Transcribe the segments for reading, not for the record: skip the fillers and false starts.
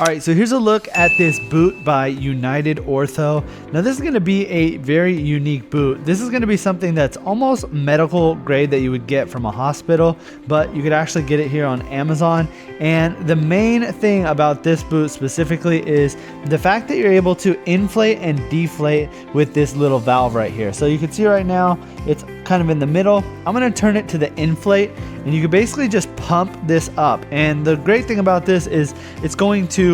All right, so here's a look at this boot by United Ortho. Now this is gonna be a very unique boot. This is gonna be something that's almost medical grade that you would get from a hospital, but you could actually get it here on Amazon. And the main thing about this boot specifically is the fact that you're able to inflate and deflate with this little valve right here. So you can see right now, it's kind of in the middle. I'm gonna turn it to the inflate, and you can basically just pump this up. And the great thing about this is it's going to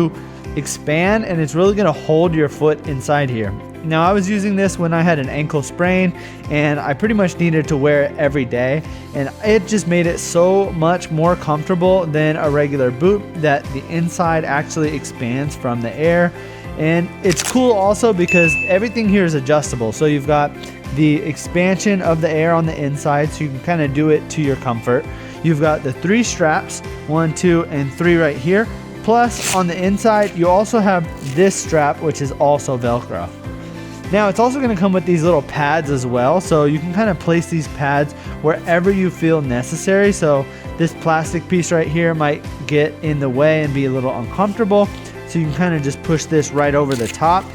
expand, and it's really going to hold your foot inside here. Now I was using this when I had an ankle sprain, and I pretty much needed to wear it every day, and it just made it so much more comfortable than a regular boot that the inside actually expands from the air. And it's cool also because everything here is adjustable. So you've got the expansion of the air on the inside, so you can kind of do it to your comfort. You've got the 3 straps, 1, 2, and 3 right here. Plus, on the inside, you also have this strap, which is also Velcro. Now, it's also going to come with these little pads as well, so you can kind of place these pads wherever you feel necessary. So this plastic piece right here might get in the way and be a little uncomfortable, so you can kind of just push this right over the top.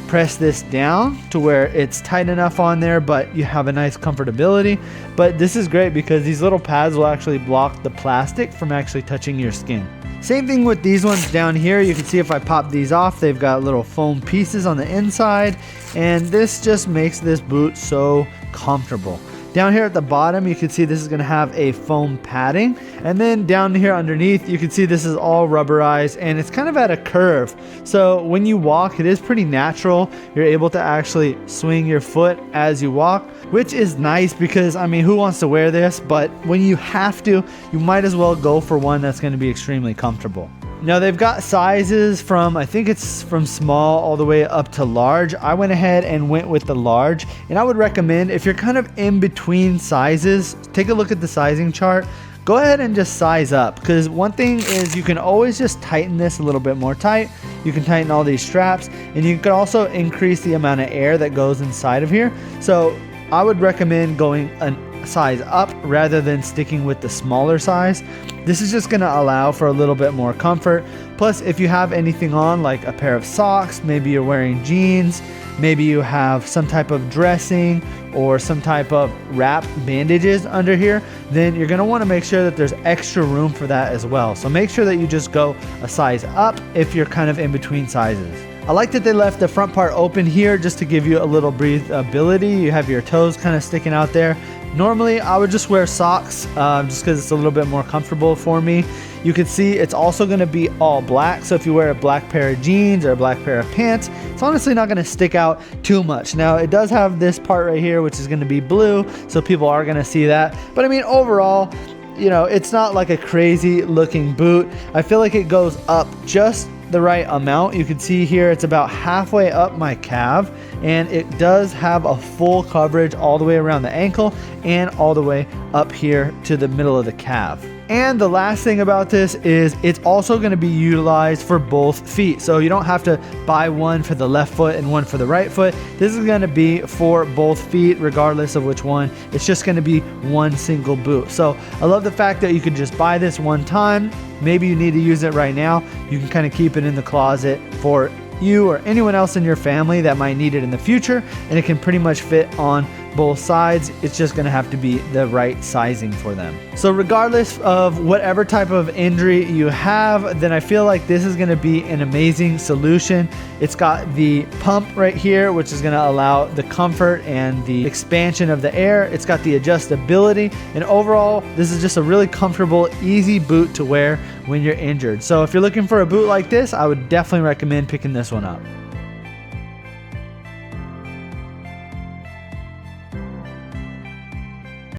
Press this down to where it's tight enough on there, but you have a nice comfortability. But this is great because these little pads will actually block the plastic from actually touching your skin. Same thing with these ones down here. You can see if I pop these off, they've got little foam pieces on the inside, and this just makes this boot so comfortable. Down here at the bottom, you can see this is going to have a foam padding, and then down here underneath, you can see this is all rubberized, and it's kind of at a curve. So when you walk, it is pretty natural. You're able to actually swing your foot as you walk, which is nice because, I mean, who wants to wear this? But when you have to, you might as well go for one that's going to be extremely comfortable. Now they've got sizes from, I think it's from small all the way up to large. I went ahead and went with the large, and I would recommend if you're kind of in between sizes, take a look at the sizing chart. Go ahead and just size up, because one thing is you can always just tighten this a little bit more tight. You can tighten all these straps, and you can also increase the amount of air that goes inside of here. So I would recommend going a size up rather than sticking with the smaller size. This is just going to allow for a little bit more comfort. Plus, if you have anything on, like a pair of socks, maybe you're wearing jeans, maybe you have some type of dressing or some type of wrap bandages under here, then you're going to want to make sure that there's extra room for that as well. So make sure that you just go a size up if you're kind of in between sizes. I like that they left the front part open here just to give you a little breathability. You have your toes kind of sticking out there. Normally, I would just wear socks just because it's a little bit more comfortable for me. You can see it's also going to be all black. So if you wear a black pair of jeans or a black pair of pants, it's honestly not going to stick out too much. Now, it does have this part right here, which is going to be blue. So people are going to see that. But I mean, overall, you know, it's not like a crazy looking boot. I feel like it goes up just the right amount. You can see here it's about halfway up my calf, and it does have a full coverage all the way around the ankle and all the way up here to the middle of the calf. And the last thing about this is it's also going to be utilized for both feet. So you don't have to buy one for the left foot and one for the right foot. This is going to be for both feet regardless of which one. It's just going to be one single boot. So I love the fact that you could just buy this one time. Maybe you need to use it right now. You can kind of keep it in the closet for you or anyone else in your family that might need it in the future, and it can pretty much fit on both sides. It's just going to have to be the right sizing for them. So regardless of whatever type of injury you have, then I feel like this is going to be an amazing solution. It's got the pump right here, which is going to allow the comfort and the expansion of the air. It's got the adjustability, and overall, this is just a really comfortable, easy boot to wear when you're injured. So if you're looking for a boot like this, I would definitely recommend picking this one up.